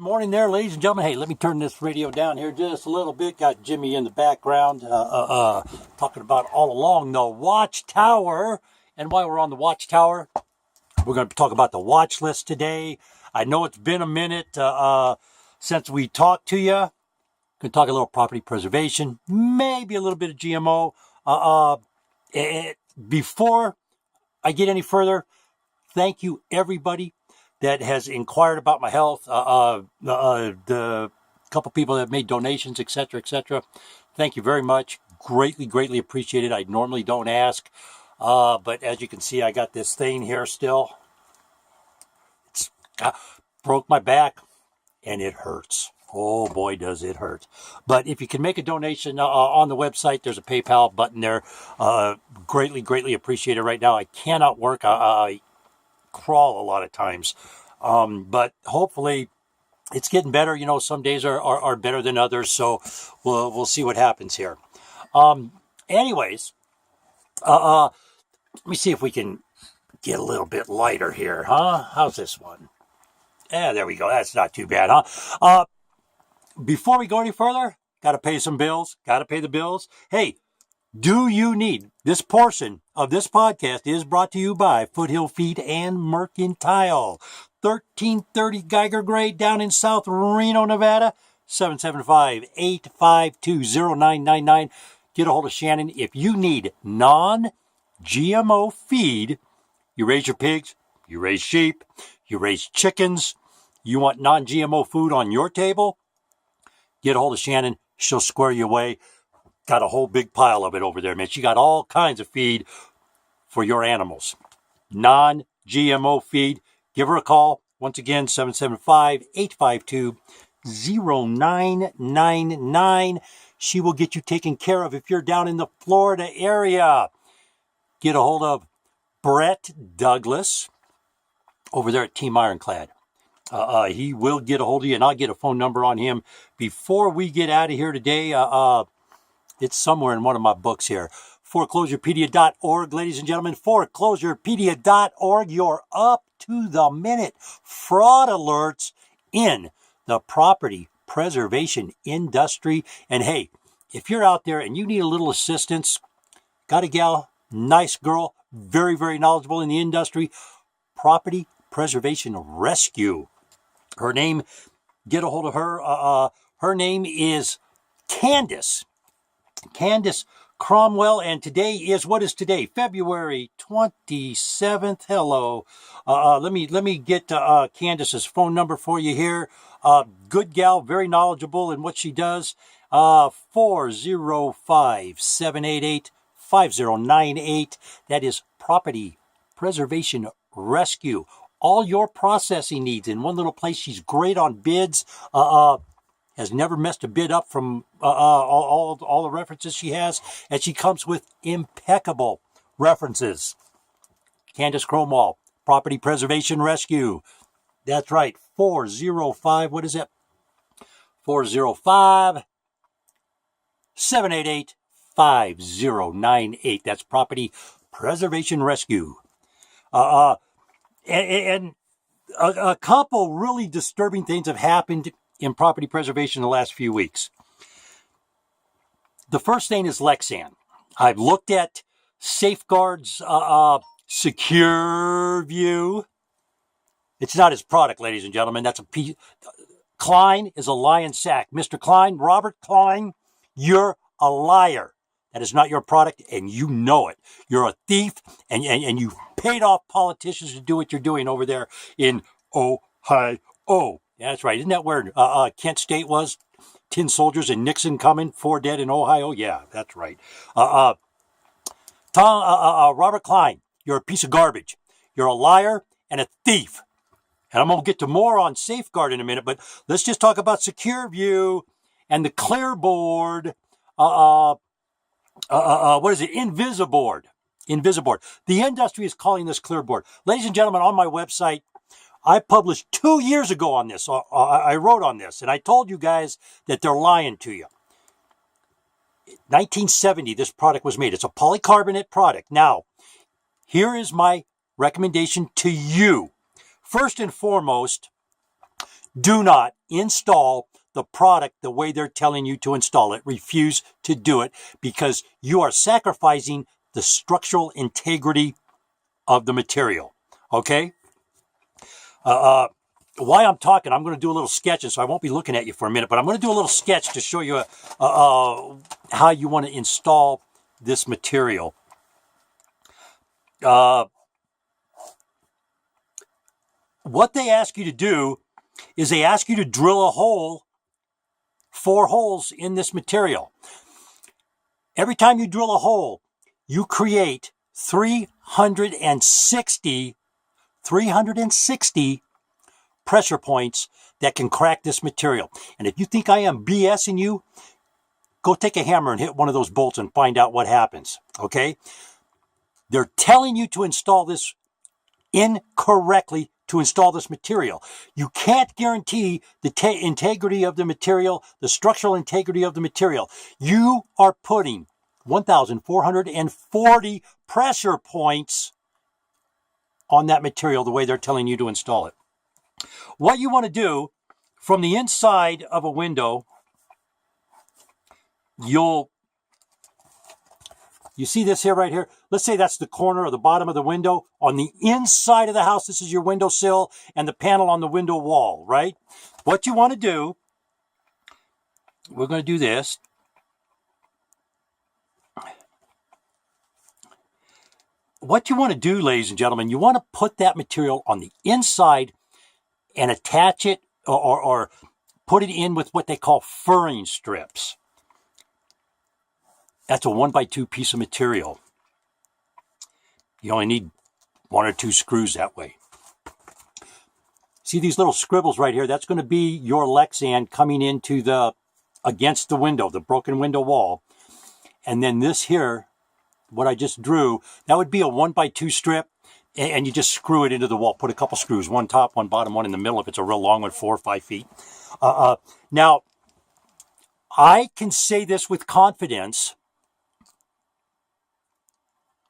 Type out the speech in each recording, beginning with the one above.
Morning there, ladies and gentlemen. Hey, let me turn this radio down here just a little bit. Got Jimmy in the background talking about all along the Watchtower. And while we're on the Watchtower, we're going to talk about the watch list today. I know it's been a minute since we talked to you. Going to talk a little property preservation, maybe a little bit of GMO. Before I get any further, thank you, everybody that has inquired about my health, the couple people that have made donations, etc., etc. Thank you very much. Greatly appreciated. I normally don't ask, but as you can see, I got this thing here still. It's broke my back, and it hurts. Oh boy, does it hurt. But if you can make a donation on the website, there's a PayPal button there. Greatly appreciate it. Right now, I cannot work. I crawl a lot of times, but hopefully it's getting better. You know, some days are better than others, so we'll see what happens here. Anyways, let me see if we can get a little bit lighter here, huh? How's this one? Yeah, there we go. That's not too bad, huh? Before we go any further, gotta pay some bills. Gotta pay the bills. Hey, do you need this portion of this podcast is brought to you by Foothill Feed and Mercantile, 1330 Geiger Grade down in South Reno, Nevada, 775-852-0999. Get a hold of Shannon if you need non-GMO feed. You raise your pigs, you raise sheep, you raise chickens, you want non-GMO food on your table, get a hold of Shannon. She'll square you away. Got a whole big pile of it over there, man. She got all kinds of feed for your animals. Non-GMO feed. Give her a call. Once again, 775-852-0999. She will get you taken care of if you're down in the Florida area. Get a hold of Brett Douglas over there at Team Ironclad. He will get a hold of you, and I'll get a phone number on him before we get out of here today. It's somewhere in one of my books here. Foreclosurepedia.org, ladies and gentlemen. Foreclosurepedia.org. You're up to the minute. Fraud alerts in the property preservation industry. And hey, if you're out there and you need a little assistance, got a gal, nice girl, very knowledgeable in the industry, Property Preservation Rescue. Her name, get a hold of her. Her name is Candace Cromwell, and today is, what is today? February 27th. Hello. Let me get Candace's phone number for you here. Good gal, very knowledgeable in what she does. 405-788-5098. That is Property Preservation Rescue. All your processing needs in one little place. She's great on bids. Has never messed a bid up from all the references she has, and she comes with impeccable references. Candace Cromwell, Property Preservation Rescue. That's right, 405, what is it? 405-788-5098. That's Property Preservation Rescue. And a couple really disturbing things have happened in property preservation in the last few weeks. The first thing is Lexan. I've looked at Safeguard's Secure View. It's not his product, ladies and gentlemen. That's a piece. Klein is a lion sack. Mr. Klein, Robert Klein, you're a liar. That is not your product, and you know it. You're a thief, and you paid off politicians to do what you're doing over there in Ohio. Yeah, that's right. Isn't that where Kent State was? 10 soldiers and Nixon coming, 4 dead in Ohio. Yeah, that's right. Robert Klein, you're a piece of garbage. You're a liar and a thief. And I'm going to get to more on Safeguard in a minute, but let's just talk about Secure View and the Clearboard. What is it? Invisiboard. The industry is calling this Clearboard. Ladies and gentlemen, on my website, I published 2 years ago on this. I wrote on this, and I told you guys that they're lying to you. 1970, this product was made. It's a polycarbonate product. Now, here is my recommendation to you. First and foremost, do not install the product the way they're telling you to install it. Refuse to do it because you are sacrificing the structural integrity of the material. Okay? While I'm talking, I'm going to do a little sketch, and so I won't be looking at you for a minute, but I'm going to do a little sketch to show you how you want to install this material. What they ask you to do is they ask you to drill a hole, 4 holes in this material. Every time you drill a hole, you create 360 pressure points that can crack this material. And if you think I am BSing you, go take a hammer and hit one of those bolts and find out what happens, okay? They're telling you to install this incorrectly, to install this material. You can't guarantee the integrity of the material, the structural integrity of the material. You are putting 1,440 pressure points on that material the way they're telling you to install it. What you want to do from the inside of a window, you see this here right here? Let's say that's the corner or the bottom of the window. On the inside of the house, this is your windowsill and the panel on the window wall, right? What you want to do, we're going to do this. What you want to do, ladies and gentlemen, you want to put that material on the inside and attach it or put it in with what they call furring strips. That's a 1x2 piece of material. You only need 1 or 2 screws that way. See these little scribbles right here? That's going to be your Lexan coming into against the window, the broken window wall. And then this here, what I just drew, that would be a 1x2 strip. And you just screw it into the wall. Put a couple screws, one top, one bottom, one in the middle if it's a real long one, 4 or 5 feet. Now, I can say this with confidence.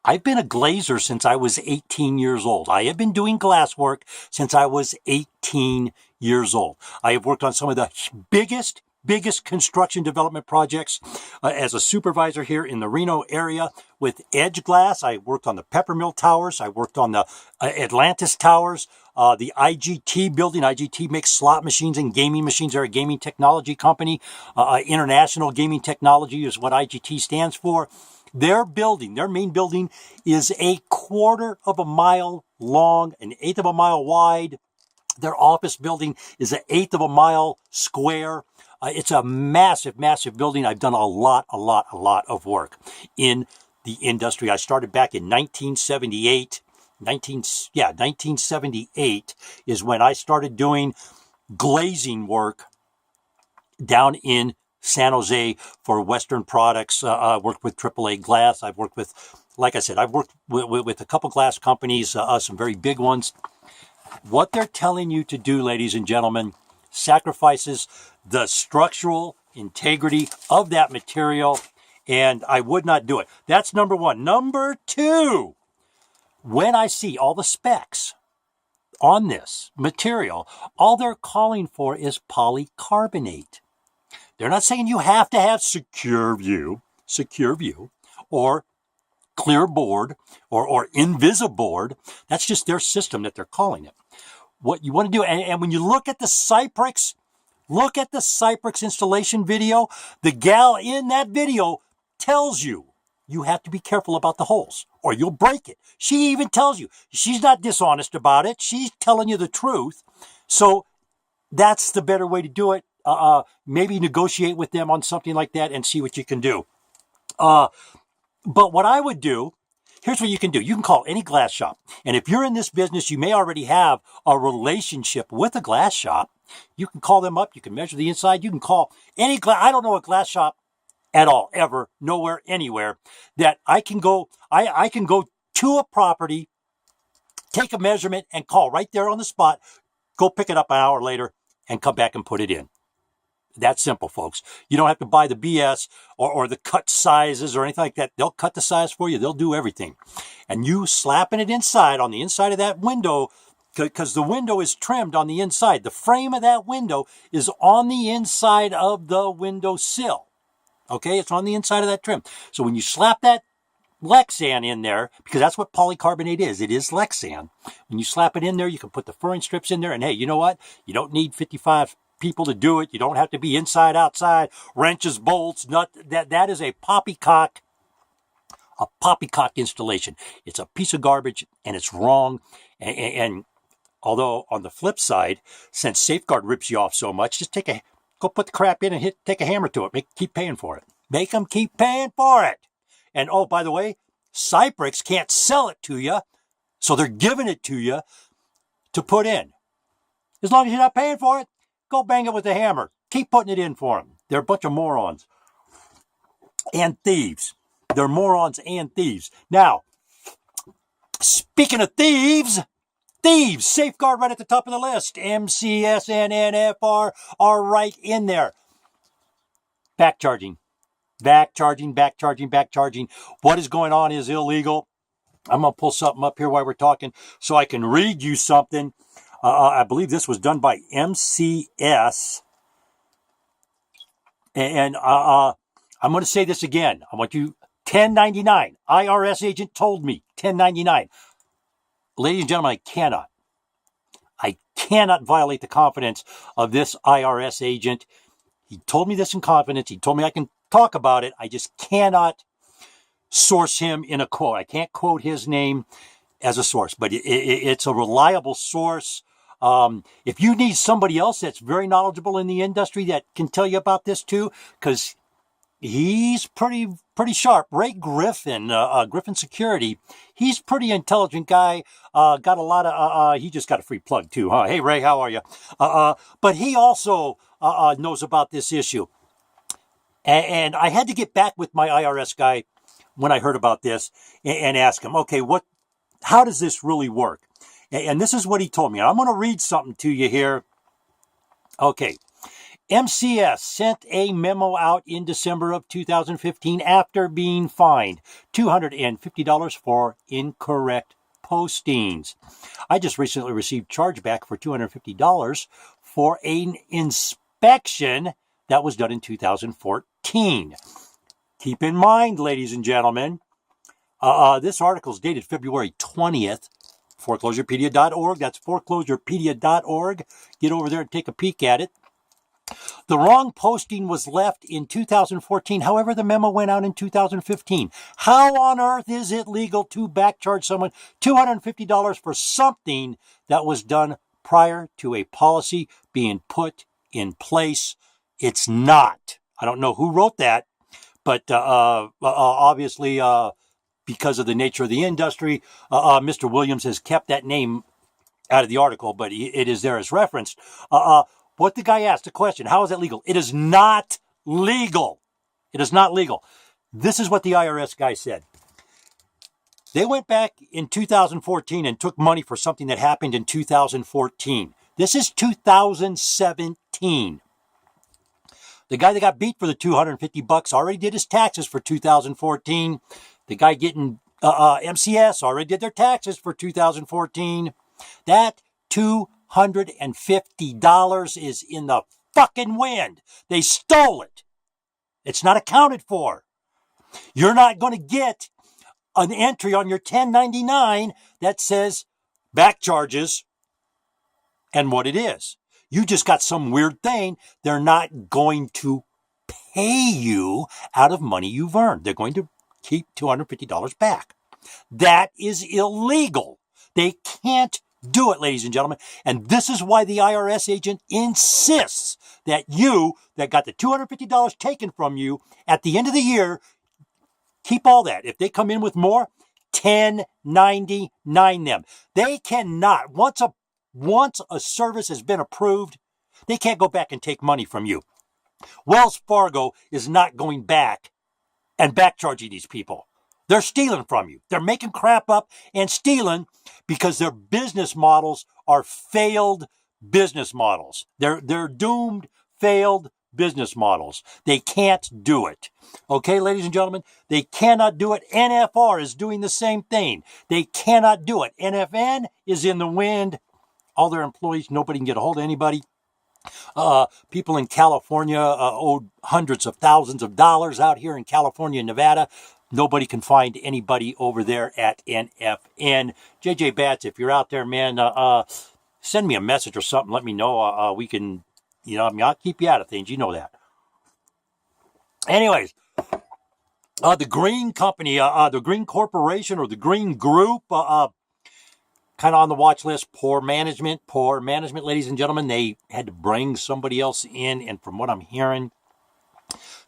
I've been a glazer since I was 18 years old. I have been doing glass work since I was 18 years old. I have worked on some of the biggest construction development projects as a supervisor here in the Reno area with Edge Glass. I worked on the Peppermill Towers. I worked on the Atlantis Towers, the IGT building. IGT makes slot machines and gaming machines. They're a gaming technology company. International Gaming Technology is what IGT stands for. Their building, their main building, is 1/4 of a mile long, 1/8 of a mile wide. Their office building is 1/8 of a mile square. It's a massive building. I've done a lot of work in the industry. I started back in 1978. 1978 is when I started doing glazing work down in San Jose for Western Products. Worked with AAA Glass. I've worked with, like I said, I've worked with a couple glass companies, some very big ones. What they're telling you to do, ladies and gentlemen, sacrifices the structural integrity of that material, and I would not do it. That's number 1. Number 2, when I see all the specs on this material, all they're calling for is polycarbonate. They're not saying you have to have secure view, or clear board, or invisiboard. That's just their system that they're calling it. What you want to do, and when you look at the Cypress installation video, the gal in that video tells you have to be careful about the holes or you'll break it. She even tells you. She's not dishonest about it. She's telling you the truth. So that's the better way to do it. Maybe negotiate with them on something like that and see what you can do. But what I would do, here's what you can do. You can call any glass shop. And if you're in this business, you may already have a relationship with a glass shop. You can call them up. You can measure the inside. You can call any glass. I don't know a glass shop at all, ever, nowhere, anywhere, that I can go to a property, take a measurement, and call right there on the spot, go pick it up an hour later, and come back and put it in. That simple, folks. You don't have to buy the BS or the cut sizes or anything like that. They'll cut the size for you. They'll do everything. And you slapping it inside, on the inside of that window, because the window is trimmed on the inside. The frame of that window is on the inside of the window sill. Okay, it's on the inside of that trim. So when you slap that Lexan in there, because that's what polycarbonate is. It is Lexan. When you slap it in there, you can put the furring strips in there. And hey, you know what? You don't need 55 people to do it. You don't have to be inside, outside, wrenches, bolts, nut. That is a poppycock installation. It's a piece of garbage and it's wrong. And although on the flip side, since Safeguard rips you off so much, just go put the crap in and take a hammer to it. Keep paying for it. Make them keep paying for it. And oh, by the way, Cypress can't sell it to you, so they're giving it to you to put in. As long as you're not paying for it, go bang it with a hammer. Keep putting it in for them. They're a bunch of morons and thieves. They're morons and thieves. Now, speaking of thieves, Safeguard right at the top of the list. MCS and NFR are right in there. Back charging. What is going on is illegal. I'm going to pull something up here while we're talking so I can read you something. I believe this was done by MCS. And I'm going to say this again. I want you, 1099. IRS agent told me, 1099. Ladies and gentlemen, I cannot violate the confidence of this IRS agent. He told me this in confidence. He told me I can talk about it. I just cannot source him in a quote. I can't quote his name as a source, but it's a reliable source. If you need somebody else that's very knowledgeable in the industry that can tell you about this too, because he's pretty sharp. Ray Griffin, Griffin Security, he's pretty intelligent guy. Got a lot of, he just got a free plug too, huh? Hey Ray, how are you? But he also knows about this issue. And I had to get back with my IRS guy when I heard about this and ask him, okay, how does this really work? And this is what he told me. I'm going to read something to you here. Okay. MCS sent a memo out in December of 2015 after being fined $250 for incorrect postings. I just recently received chargeback for $250 for an inspection that was done in 2014. Keep in mind, ladies and gentlemen, this article is dated February 20th, foreclosurepedia.org. That's foreclosurepedia.org. Get over there and take a peek at it. The wrong posting was left in 2014. However, the memo went out in 2015. How on earth is it legal to backcharge someone $250 for something that was done prior to a policy being put in place? It's not. I don't know who wrote that, but obviously, because of the nature of the industry, Mr. Williams has kept that name out of the article, but it is there as referenced. What the guy asked, the question, how is that legal? It is not legal. It is not legal. This is what the IRS guy said. They went back in 2014 and took money for something that happened in 2014. This is 2017. The guy that got beat for the $250 already did his taxes for 2014. The guy getting MCS already did their taxes for 2014. That $250 is in the fucking wind. They stole it. It's not accounted for. You're not going to get an entry on your 1099 that says back charges and what it is. You just got some weird thing. They're not going to pay you out of money you've earned. They're going to keep $250 back. That is illegal. They can't do it, ladies and gentlemen. And this is why the IRS agent insists that you, that got the $250 taken from you at the end of the year, keep all that. If they come in with more, 1099 them. They cannot, once a service has been approved, they can't go back and take money from you. Wells Fargo is not going back and back charging these people. They're stealing from you. They're making crap up and stealing because their business models are failed business models. They're doomed, failed business models. They can't do it. Okay, ladies and gentlemen, they cannot do it. NFR is doing the same thing. They cannot do it. NFN is in the wind. all their employees. Nobody can get a hold of anybody. People in California owed hundreds of thousands of dollars out here in California and Nevada. Nobody can find anybody over there at NFN. JJ Batts, if you're out there, man, send me a message or something. Let me know. We can, I'll keep you out of things. You know that. Anyways, the Green Company, the Green Corporation or the Green Group, kind of on the watch list. Poor management, ladies and gentlemen. They had to bring somebody else in, and from what I'm hearing,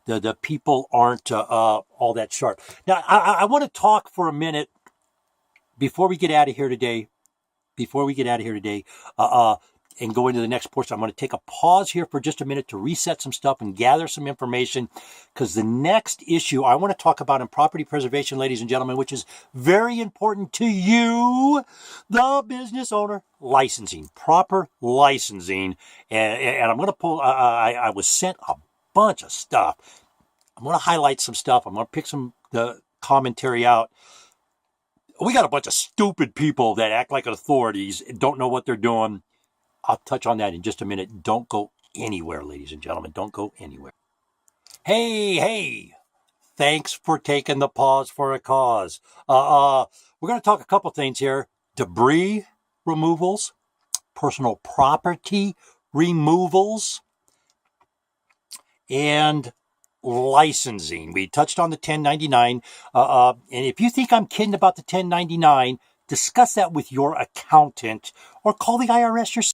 the people aren't all that sharp. Now, I want to talk for a minute before we get out of here today. And go into the next portion. I'm going to take a pause here for just a minute to reset some stuff and gather some information, because the next issue I want to talk about in property preservation, ladies and gentlemen, which is very important to you, the business owner, licensing, proper licensing. And I'm going to pull, I was sent a bunch of stuff. I'm going to highlight some stuff. I'm going to pick the commentary out. We got a bunch of stupid people that act like authorities and don't know what they're doing. I'll touch on that in just a minute. Don't go anywhere, ladies and gentlemen. Don't go anywhere. Hey. Thanks for taking the pause for a cause. We're going to talk a couple things here. Debris removals, personal property removals, and licensing. We touched on the 1099. And if you think I'm kidding about the 1099, discuss that with your accountant or call the IRS yourself.